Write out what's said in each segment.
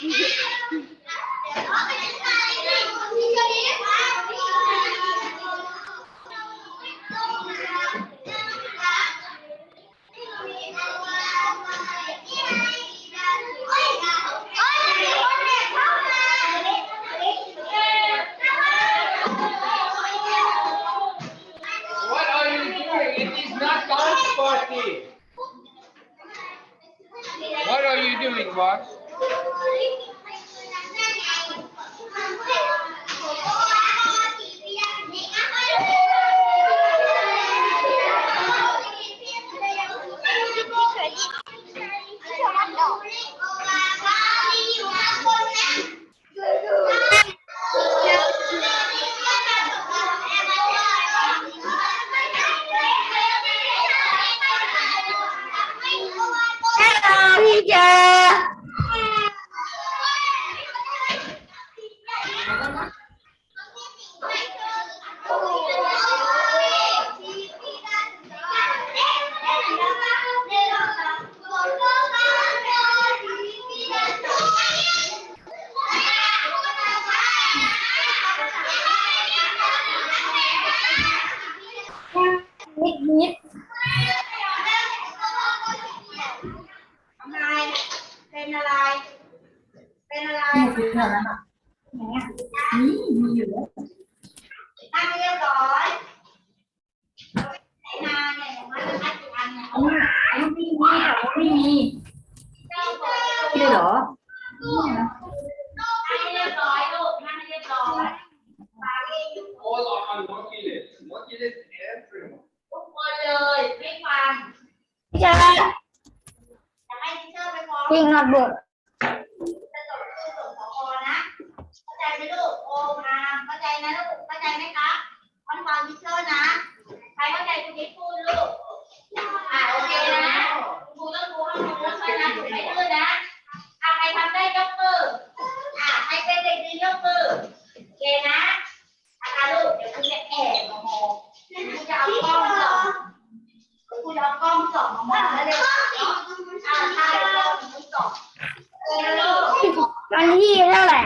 What are you doing, boss?นิดเป็นอะไรเป็นอะไรคือเท่านั้นอ่ะมีอยู่แล้วถ้าไม่เรียบร้อยนานเนี่ยมันจะทัดกี่อันเนี่ยไม่มีเหรอถ้าไม่เรียบร้อยลูกถ้าไม่เรียบร้อย Hold on, what is it? What is it? Everyone. ทุกคนเลยไม่ฟัง ใช่ จะให้ทีเชอร์ไปฟ้อง จริงนะบุก จะจบคือส่งผอนะเข้าใจไหมลูกโอมาเข้าใจนะลูกเข้าใจไหมคะมันฟังทีเชอร์นะใครเข้าใจคุณที่พูดลูกโอเคนะครูต้องครูให้ครูช่วยนะถูกไหมดื้อนะใครทำได้ยกมือใครเป็นเด็กดียกมือโอเคนะลูกเดี๋ยวครูจะแอบมามองครูจะเอากล้องส่องครูจะเอากล้องส่องมามองแล้วเดี๋ยวใช่กล้องส่องลูก วันที่เท่าไหร่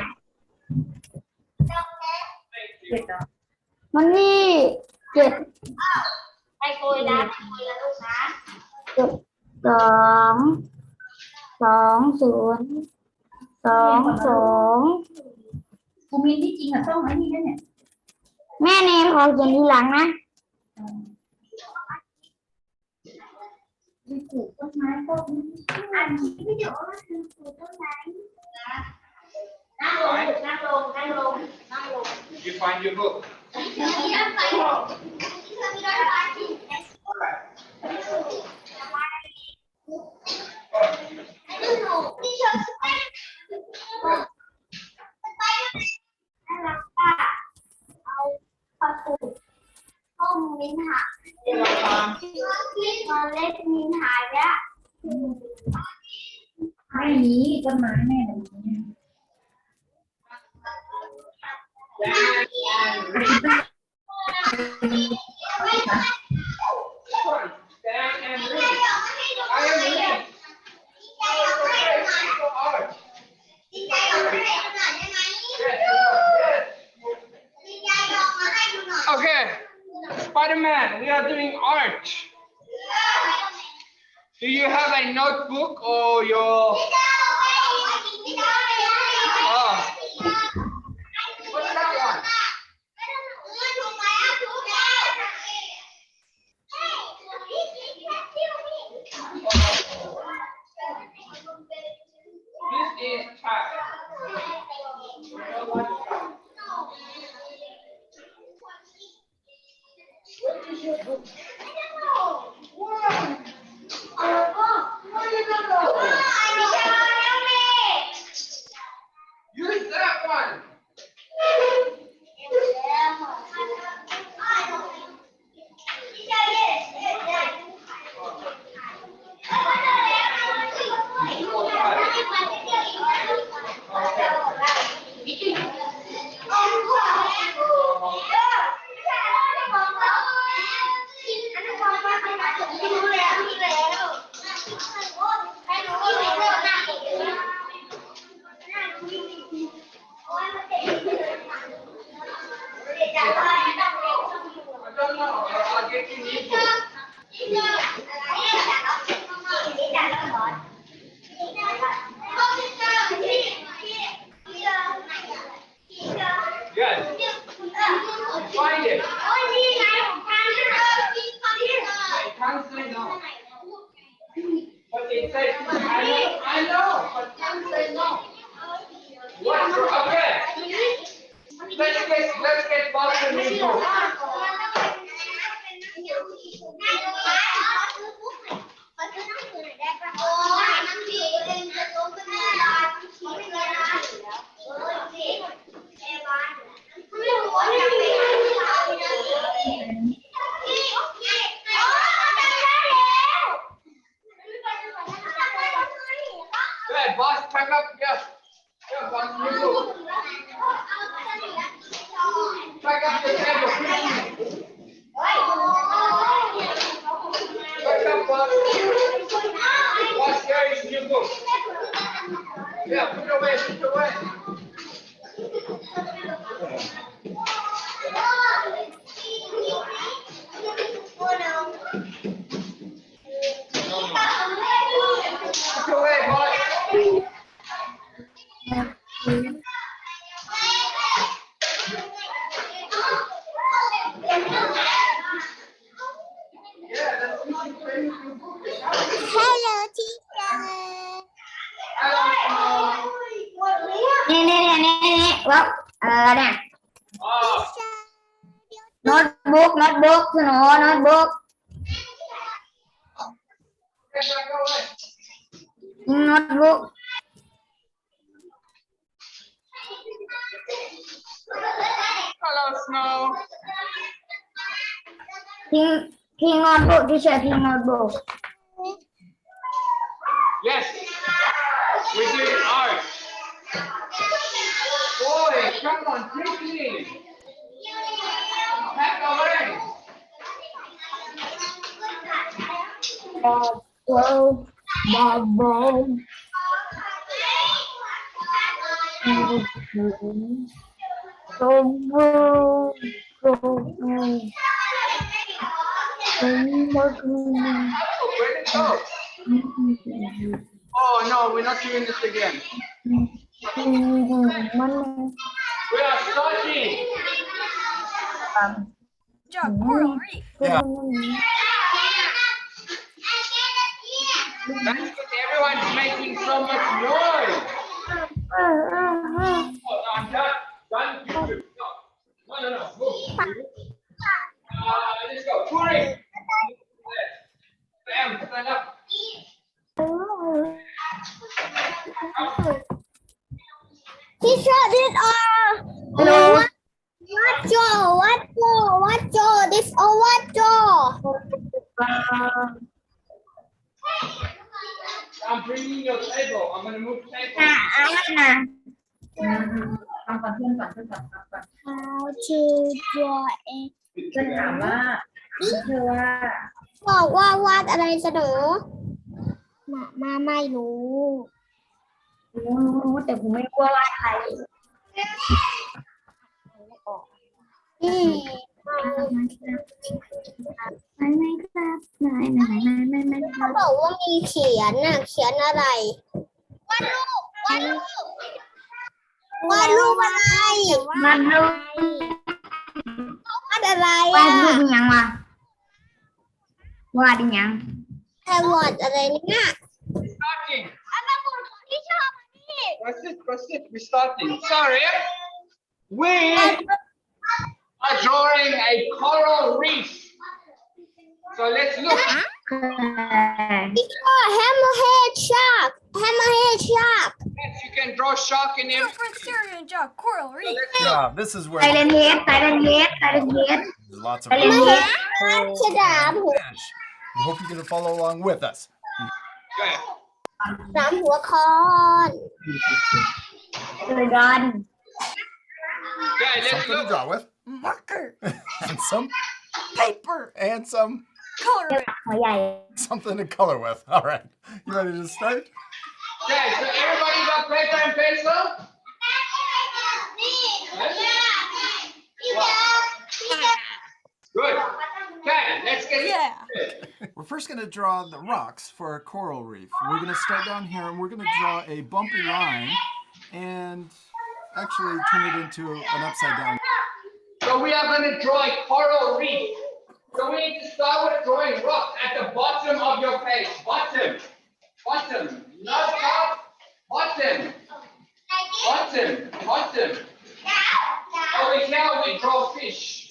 วันที่7 ให้คุยนะให้คุยแล้วลูกนะ 7 2 2 2 กูมีที่จริงอ่ะต้องไอ้นี่นั่นเนี่ย แม่เนมขอเขียนทีหลังนะ ปลูกต้นไม้ต้นอันนี้ไม่เดี๋ยวว่าคือปลูกต้นไม้นั่งลงนั่งลงนั่งลงนั่งลง You find your book. มินหามาเล็กมินหายแล้ว ไม่มีต้นไม้แม่แบบนี้ Stand and read. I am reading. Okay, Spider-Man, we are doing art. Do you have a notebook or your... Oh. What's that one? This is type. What? bottom you go. โอ้ยน้ำดีเองจะล้มเป็นแม่ลายชี้ไปเลยนะโอ้ยสิแม่บ้านไม่รู้ว่าจะไปไหนที่โอเคโอ้ทำได้แล้ว Good, boss, pack up. Yeah. Yeah, boss, you go. Pack up the table. Pack up, boss. Boss carries you go. Yeah, put away, put away. Put away, boss. Yeah, that's what you say. Hello teacher Hello. นี่วับเนี่ย Oh, โน้ตบุ๊กสโนว์โน้ตบุ๊ก get back away. โน้ตบุ๊ก Hello, Snow. ทิ้งโน้ตบุ๊กที่เชื่อทิ้งโน้ตบุ๊ก Yes, we did art. Boy, come on, quickly. Pack away. บอลบอลบอลโตบูโตบู Where did it go? Oh no, we're not doing this again. We are starting. Coral reef. That's because everyone's making so much noise. Oh, no, I'm done. Done. You. No. Move. Let's go. Puri. Sam, stand up. Teacher, this are what Joe? This all what Joe? I'm bringing your table. I'm gonna move table. นะ ทำก่อนเพื่อนก่อน How to draw a เพื่อนถามว่าเธอว่า บอกว่าวาดอะไรเสนอมาไม่รู้ รู้แต่ผมไม่รู้ว่าวาดใคร เขาบอกว่ามีเขียนน่ะเขียนอะไรวาดรูปอะไร วาดรูป วาดอะไร วา อ่ะ ดรูปยังวะวาดยัง แต่วาดอะไรเนี่ย Starting. อันนั้นหมดที่ชอบนี่ What's it? We're starting. Sorry. We are drawing a coral reef. So let's look. พี่ก็hammerhead shark Yes, you can draw shark in here. For exterior and jaw, coral So reef. let's Yeah, this is where ไซเลนเฮด there's lots of Silent coral Hill. ฉลามหัว fish. We hope you're going to follow along with us. go ahead. ฉลามหัวคอน เจอดอน Go ahead, let's Something to look. draw with. marker And some paper and some color reef. หัวใหญ่ something to color with. All right. You ready to start? Okay, so everybody got paper and pencil? นี่ Good. Okay, let's get Yeah. We're first going to draw the rocks for a coral reef. We're going to start down here and we're going to draw a bumpy line and actually turn it into an upside down. So we are going to draw a coral reef. So we need to start with drawing rocks at the bottom of your page. Bottom. Not top. Bottom. Okay, Over here we draw fish.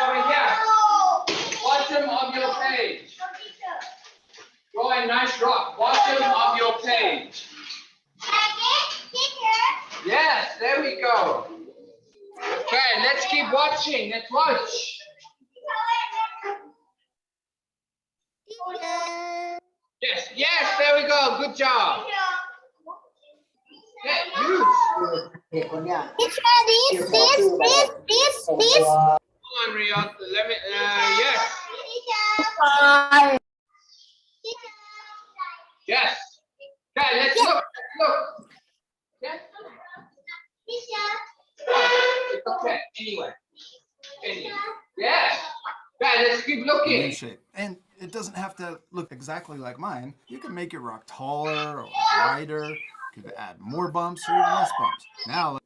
Over here, bottom of your page. Draw a nice rock, bottom of your page. Yes, there we go. Okay, let's keep watching. Let's watch. Yes, yes, there we go. Good job. Yeah, huge. Teacher, this. Hold on, Rio. Let me. Yes, yes. Okay, let's look. Let's look. Yes. It's okay. Anyway. Yes. Okay, let's keep looking. U shape. And it doesn't have to look exactly like mine. You can make your rock taller or wider. You could add more bumps or even less bumps. Now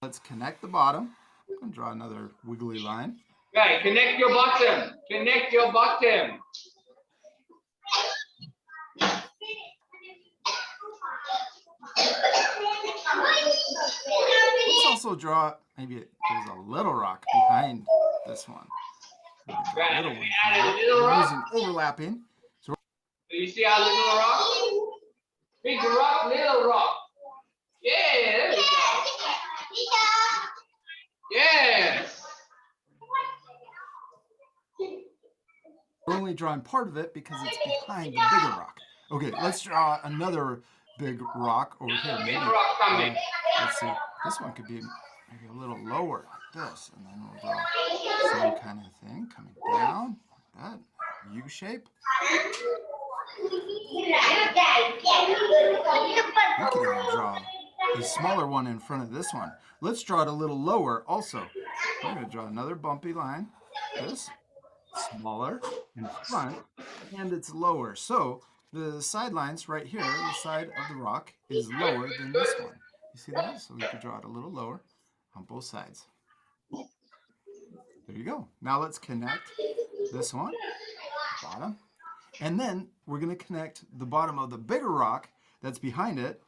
let's connect the bottom. I'm going to draw another wiggly line. Okay, connect your bottom. Connect your bottom. Let's also draw, maybe there's a little rock behind this one. So we can draw a little one. Add a little rock. Using overlapping. Do you see our little rock? Big rock, little rock. Yeah, there we go. Yes. We're only drawing part of it because it's behind the bigger rock. Okay, let's draw another big rock over here. Big rock coming. Let's see. This one could be maybe a little lower like this. And then we'll draw the same kind of thing coming down like that. U shape. You can even draw a smaller one in front of this one. Let's draw it a little lower also. I'm going to draw another bumpy line. This. Smaller in front, and it's lower. So the sidelines right here, the side of the rock, is lower than this one. You see that? So we could draw it a little lower on both sides. There you go. Now let's connect this one, bottom, and then we're going to connect the bottom of the bigger rock that's behind it.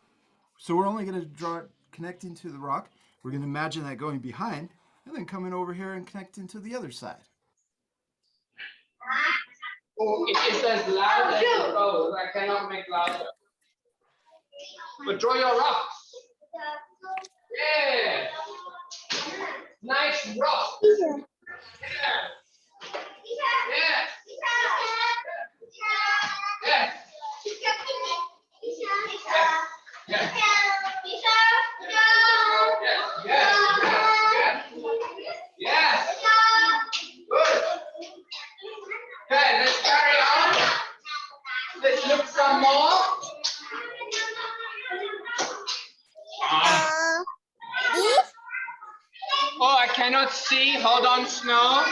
So we're only going to draw it connecting to the rock. We're going to imagine that going behind, and then coming over here and connecting to the other side. Oh, it is as loud as it goes. I cannot make louder. But draw your rocks. Yeah. Nice rock. Yeah. Yeah. Yeah. Yeah. Yes. Good. Okay, let's carry on. Let's look some more. Oh, I cannot see. Hold on, Snow.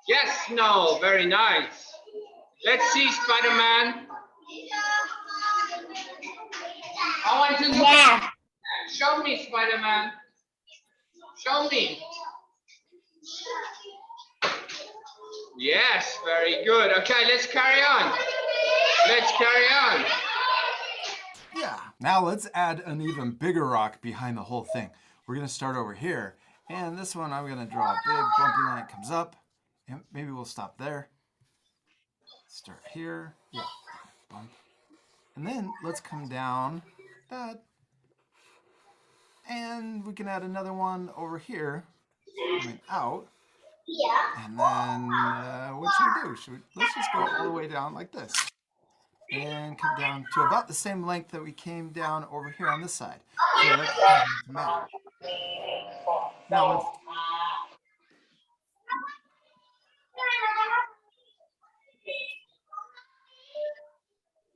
Yes, Snow. Very nice. Let's see, Spider-Man. I want to look. Yeah. Show me, Spider-Man. Show me. Yes, very good. Okay, let's carry on. Let's carry on. Yeah. Now let's add an even bigger rock behind the whole thing. We're going to start over here. And this one, I'm going to draw a big bumpy line that comes up. And maybe we'll stop there. Start here. Yeah. Bump. And then let's come down that. And we can add another one over here. Coming out. And then what should we do? Let's just go all the way down like this. And come down to about the same length that we came down over here on this side. So that's doesn't matter. Now let's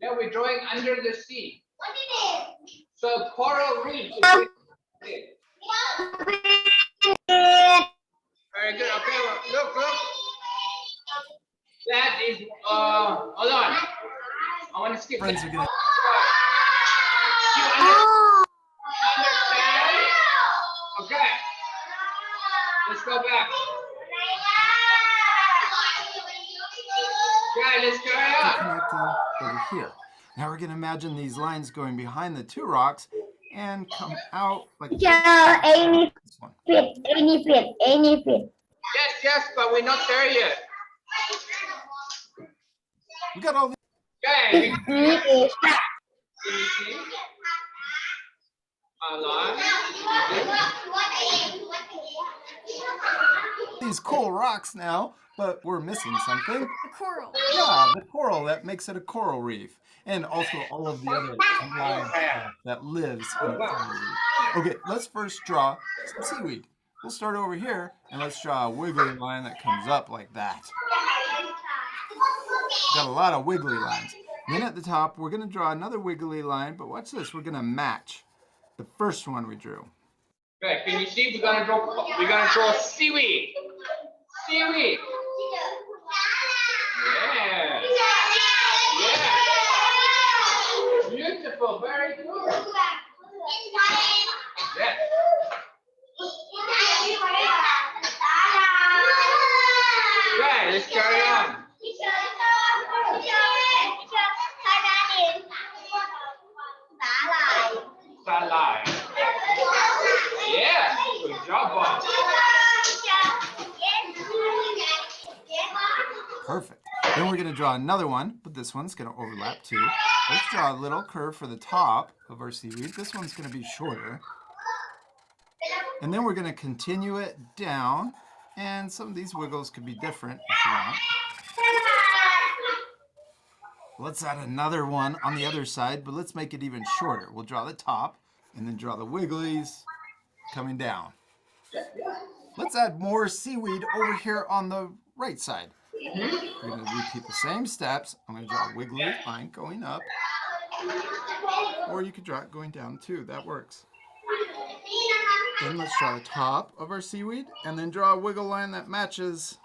Now we're drawing under the sea. So coral reef. Very good. Okay, look. That is hold on. I want to skip friends that. are gonna You understand? Okay. Let's go back. Okay, let's carry on. connecting over here. Now we're going to imagine these lines going behind the two rocks and come out like this one. Yes, but we're not there yet. We got all the Okay. Can you see? A line. these cool rocks now, but we're missing something. The coral. Yeah, the coral, that makes it a coral reef. And also all of the other live stuff that lives in a coral reef. Okay, let's first draw some seaweed. We'll start over here, and let's draw a wiggly line that comes up like that. Got a lot of wiggly lines. Then at the top, we're going to draw another wiggly line, but watch this. We're going to match the first one we drew. Okay, can you see? We're gonna draw seaweed. Seaweed. Yeah. Yeah. Beautiful. Very good. Yes. Okay, let's carry on. Starlight. Yeah. Good job, Bob. Perfect. Then we're going to draw another one, but this one's going to overlap too. Let's draw a little curve for the top of our seaweed. This one's going to be shorter. And then we're going to continue it down. And some of these wiggles could be different if you want. Let's add another one on the other side, but let's make it even shorter. We'll draw the top and then draw the wigglies coming down. Let's add more seaweed over here on the right side. We're going to repeat the same steps. I'm going to draw a wiggly line going up. Or you could draw it going down too. That works. Then let's draw the top of our seaweed and then draw a wiggle line that matches.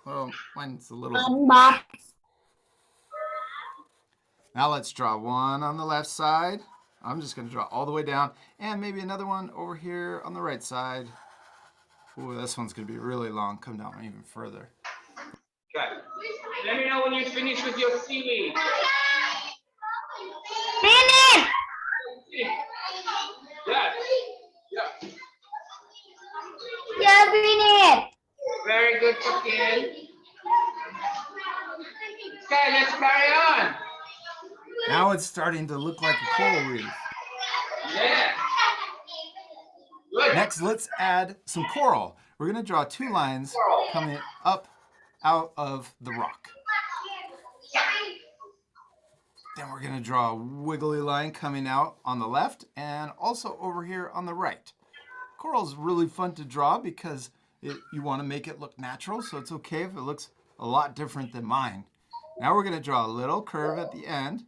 Well, mine's a little. Now let's draw one on the left side. I'm just going to draw all the way down and maybe another one over here on the right side. Ooh, this one's going to be really long. Come down even further. Okay. Let me know when you finish with your seaweed. Finish! Yes. Yeah. Yeah, finish! Very good, Joaquin. Okay, let's carry on. Now it's starting to look like a coral reef. Yeah. Good. Next, let's add some coral. We're going to draw two lines coming up out of the rock. Then we're going to draw a wiggly line coming out on the left and also over here on the right. Coral is really fun to draw because you want to make it look natural, so it's okay if it looks a lot different than mine. Now we're going to draw a little curve at the end,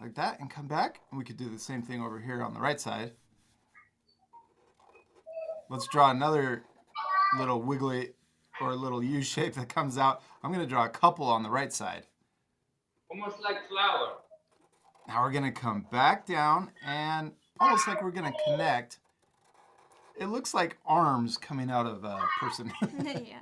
like that, and come back. And we could do the same thing over here on the right side. Let's draw another little wiggly or a little U shape that comes out. I'm going to draw a couple on the right side. Almost like flower. Now we're going to come back down and almost like we're going to connect. It looks like arms coming out of a person. Yeah.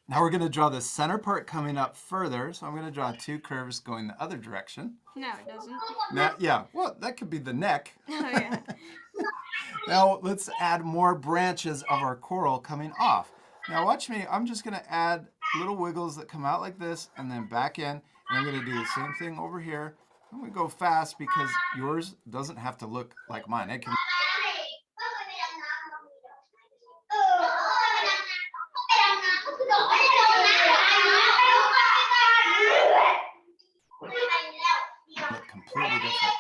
Now we're going to draw the center part coming up further. So I'm going to draw two curves going the other direction. No, it doesn't. Now, yeah, well, that could be the neck. Oh, yeah. Now let's add more branches of our coral coming off. Now watch me. I'm just going to add little wiggles that come out like this and then back in. And I'm going to do the same thing over here. I'm going to go fast because yours doesn't have to look like mine. It can. Look completely different.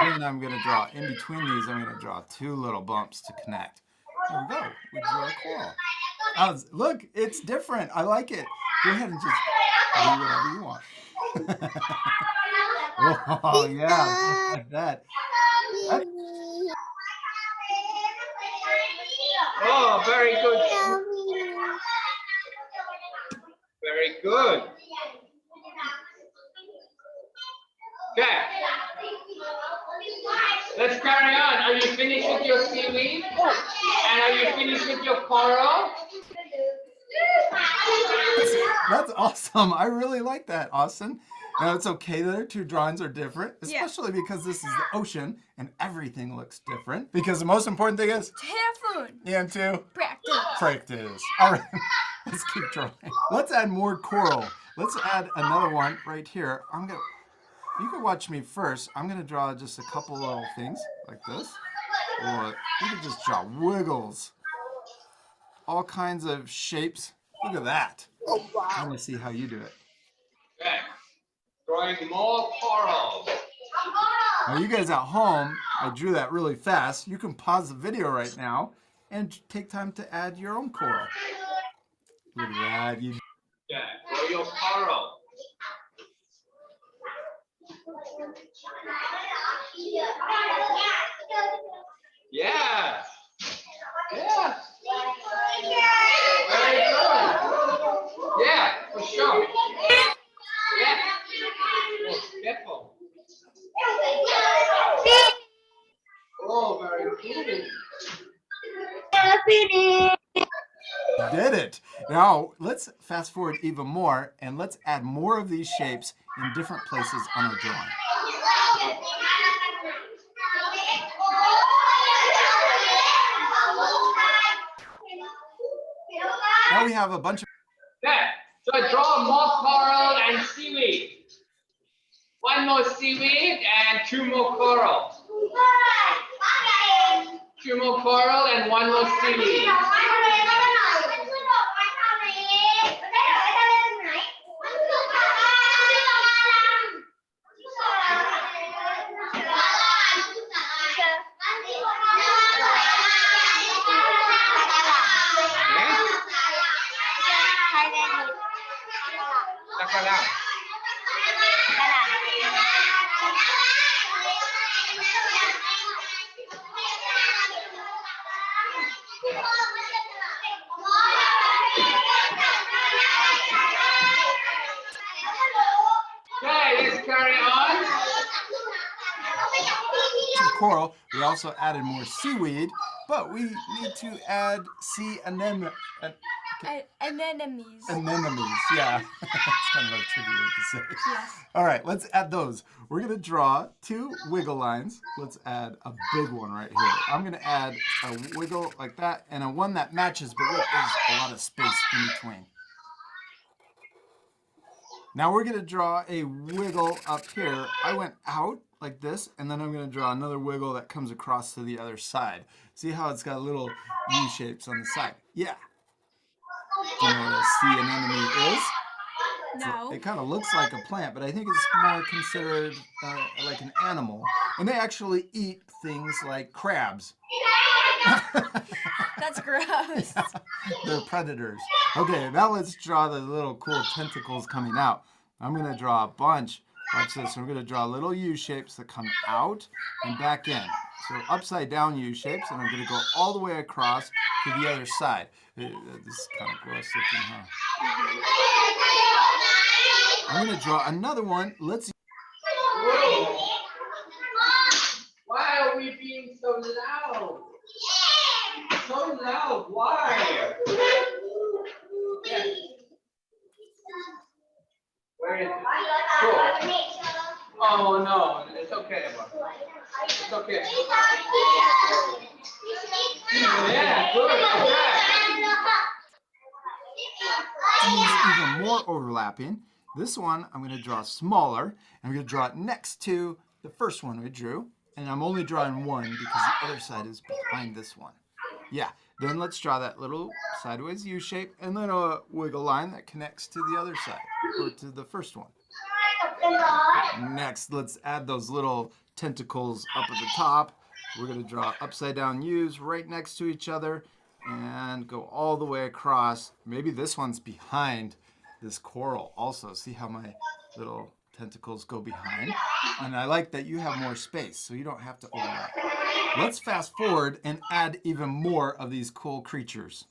And I'm going to draw in between these. I'm going to draw two little bumps to connect. There we go. We drew a coral. Look, it's different. I like it. Go ahead and just do whatever you want. Oh yeah, just like that. Oh, very good. Very good. Okay. Let's carry on. Are you finished with your seaweed? And are you finished with your coral? That's awesome. I really like that, Austin. Now, it's okay that our two drawings are different, especially because this is the ocean and everything looks different. Because the most important thing is To have fun. and to Practice. practice. All right, let's keep drawing. Let's add more coral. Let's add another one right here. You can watch me first. I'm gonna draw just a couple little things like this. Or you can just draw wiggles. All kinds of shapes. Look at that. I want to see how you do it. Okay. Drawing more coral. Now you guys at home, I drew that really fast. You can pause the video right now and take time to add your own coral. Look at that. Yeah, draw your coral. Yeah. Yeah. Very good. Yeah, for sure. Yeah. Oh, careful. Oh, very good. You did it. Now let's fast forward even more and let's add more of these shapes in different places on our drawing. Now we have a bunch of... Okay, so draw more coral and seaweed. One more seaweed and two more coral. Two more coral and one more seaweed. Okay, let's carry on. To coral, we also added more seaweed, but we need to add sea anemones. Anemones, yeah. It's kind of a tricky word to say. Yes. All right, let's add those. We're going to draw two wiggle lines. Let's add a big one right here. I'm going to add a wiggle like that and a one that matches, but look, there's a lot of space in between. Now we're going to draw a wiggle up here. I went out like this, and then I'm going to draw another wiggle that comes across to the other side. See how it's got little U-shapes on the side? Yeah. Do you know what a sea anemone is? No. It kind of looks like a plant, but I think it's more considered like an animal. And they actually eat things like crabs. That's gross. Yeah, they're predators. Okay, now let's draw the little cool tentacles coming out. I'm going to draw a bunch. Watch this. We're going to draw little U-shapes that come out and back in. So upside down U-shapes, and I'm going to go all the way across to the other side. This is kind of gross looking, huh? I'm going to draw another one. Let's... Why are we being so loud? So loud, why? Yeah. Where is it? Cool. Oh no, it's okay, Emma. It's okay. Yeah, good. Okay. Even more overlapping. This one I'm going to draw smaller. I'm going to draw it next to the first one we drew. And I'm only drawing one because the other side is behind this one. Yeah, then let's draw that little sideways U shape and then a wiggle line that connects to the other side, or to the first one. Next, let's add those little tentacles up at the top. We're going to draw upside down U's right next to each other and go all the way across. Maybe this one's behind this coral also. See how my little tentacles go behind? And I like that you have more space, so you don't have to overlap. Let's fast forward and add even more of these cool creatures.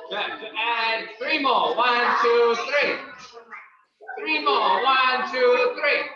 Yeah, to add three more. 1, 2, 3. 3 more. 1, 2, 3.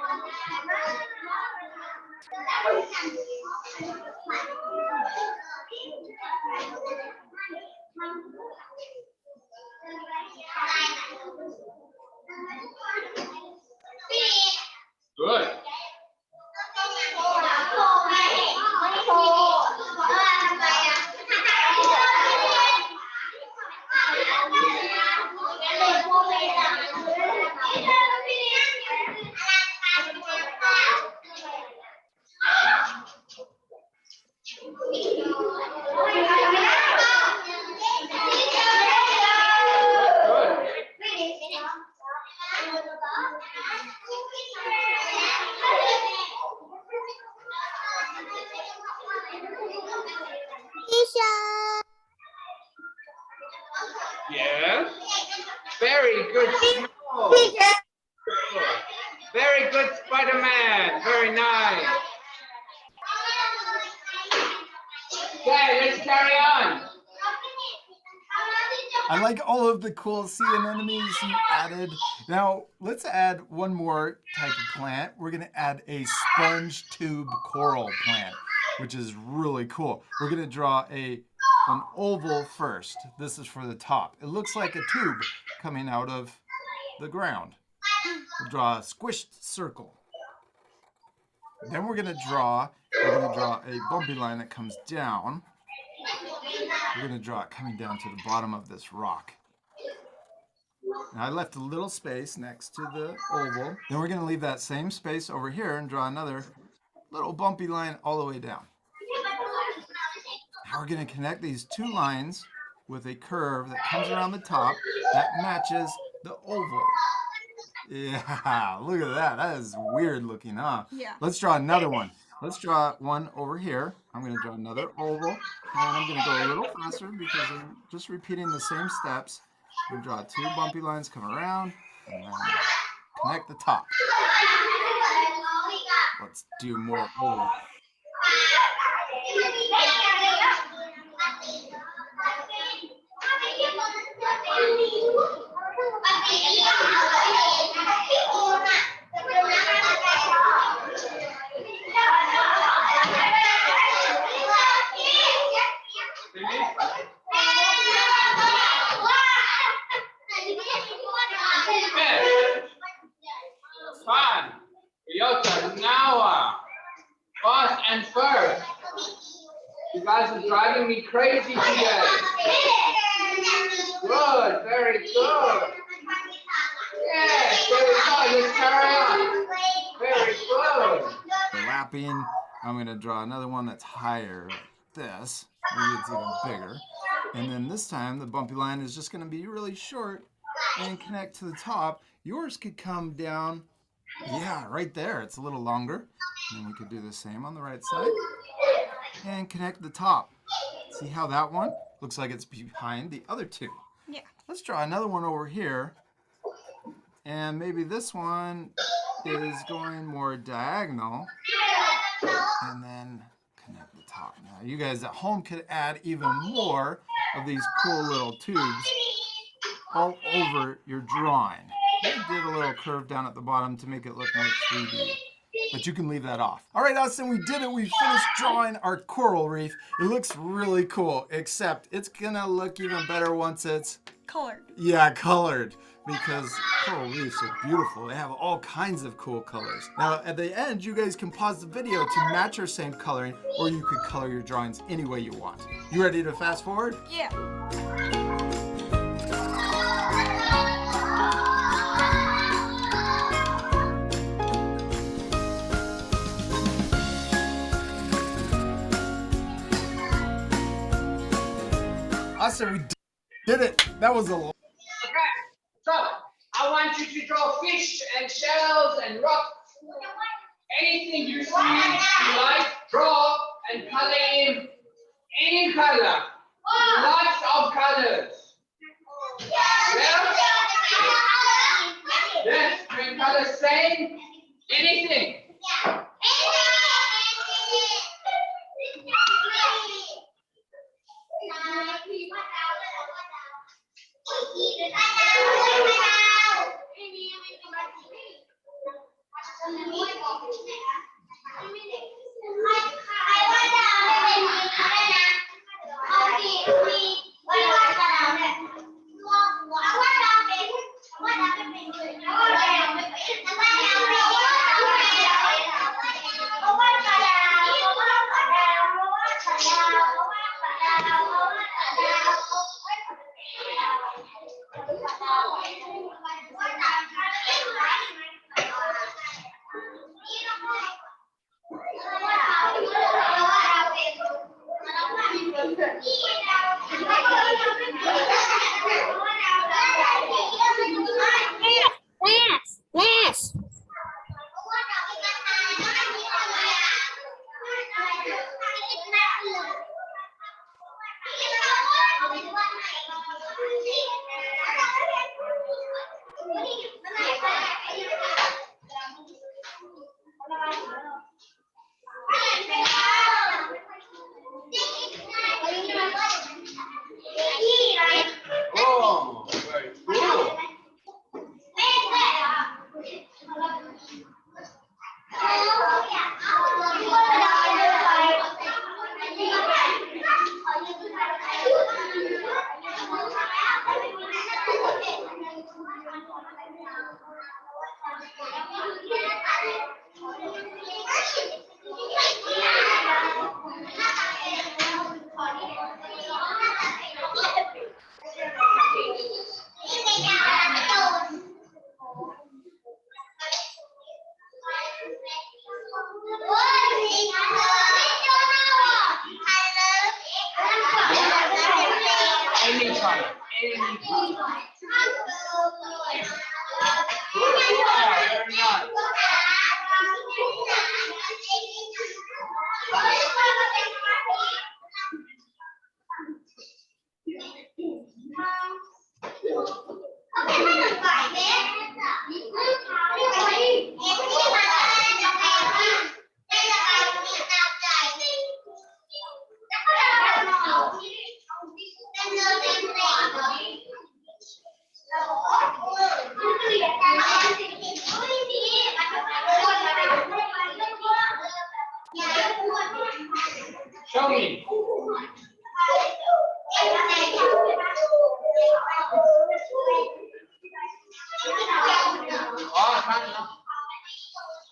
Yes. Very good snow. Very good, Spider-Man. Very nice. Okay, let's carry on. I like all of the cool sea anemones you added. Now, let's add one more type of plant. We're going to add a sponge tube coral plant, which is really cool. We're going to draw an oval first. This is for the top. It looks like a tube coming out of the ground. We'll draw a squished circle. Then we're going to draw a bumpy line that comes down. We're going to draw it coming down to the bottom of this rock. Now I left a little space next to the oval. Then we're going to leave that same space over here and draw another little bumpy line all the way down. Now we're going to connect these two lines with a curve that comes around the top that matches the oval. Yeah, look at that. That is weird looking, huh? Yeah. Let's draw another one. Let's draw one over here. I'm going to draw another oval, and I'm going to go a little faster because I'm just repeating the same steps. I'm going to draw two bumpy lines, come around, and then connect the top. Let's do more oval. Fun. Yota, now. Fast and first. You guys are driving me crazy today. Good, very good. Yes, there we go. Let's carry on. Very good. Lapping. I'm going to draw another one that's higher, like this. Maybe it's even bigger. And then this time, the bumpy line is just going to be really short and connect to the top. Yours could come down, yeah, right there. It's a little longer. And then we could do the same on the right side. And connect the top. See how that one looks like it's behind the other two? Yeah. Let's draw another one over here. And maybe this one is going more diagonal. And then connect the top. Now, you guys at home could add even more of these cool little tubes all over your drawing. I did a little curve down at the bottom to make it look more 3D. But you can leave that off. All right, Austin, we did it. We finished drawing our coral reef. It looks really cool, except it's gonna look even better once it's Colored. yeah, colored, because coral reefs are beautiful. They have all kinds of cool colors. Now, at the end, you guys can pause the video to match your same coloring, or you could color your drawings any way you want. You ready to fast forward? Yeah. Austin, we did it. That was a lot. Okay, so I want you to draw fish and shells and rocks. Anything you see, you like, draw and color in any color. Lots of colors. Yes? Yes, when colors same, anything. Yes. Oh, very cool. Any color, any color. Yeah, very nice. Show me. Oh, kind of.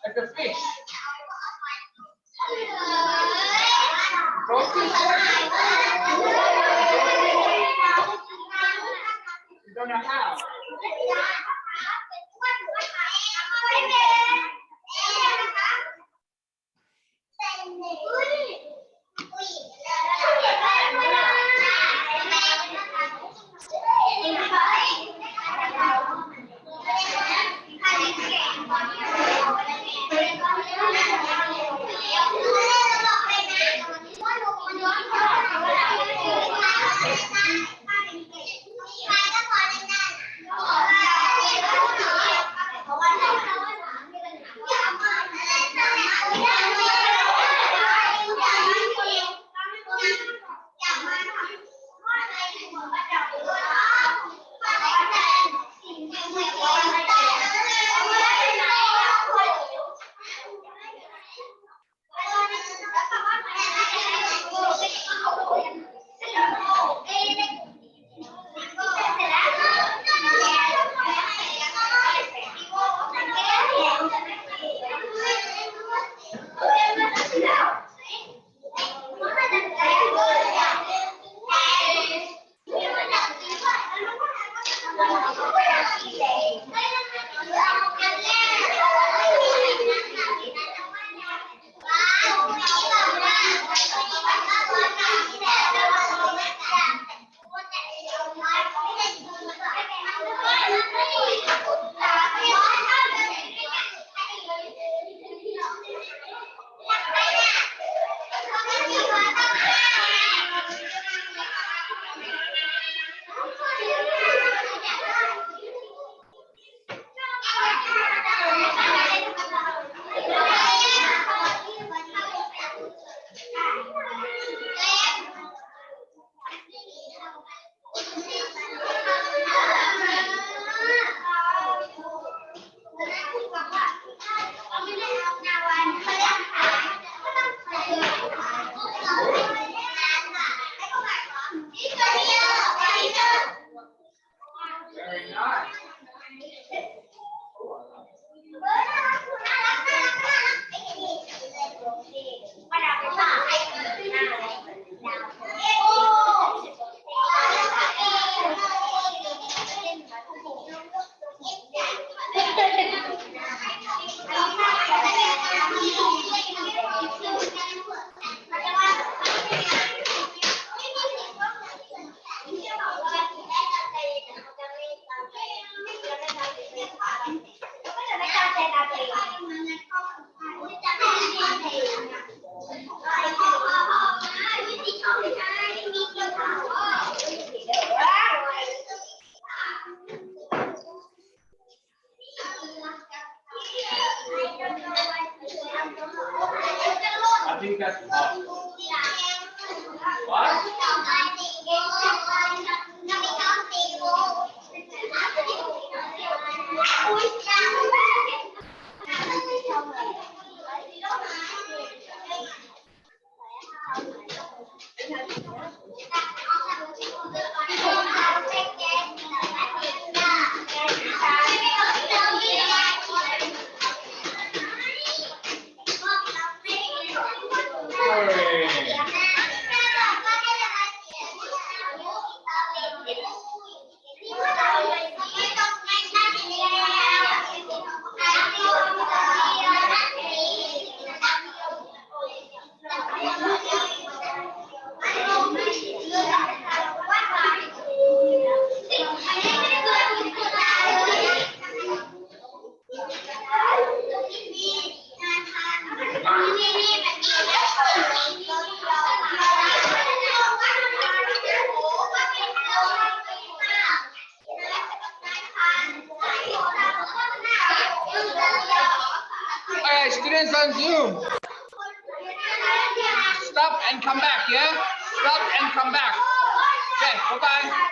Like a fish. Go fish. You don't know how. that off. What? Alright, students on Zoom. Stop and come back, yeah? Stop and come back. Okay, bye-bye.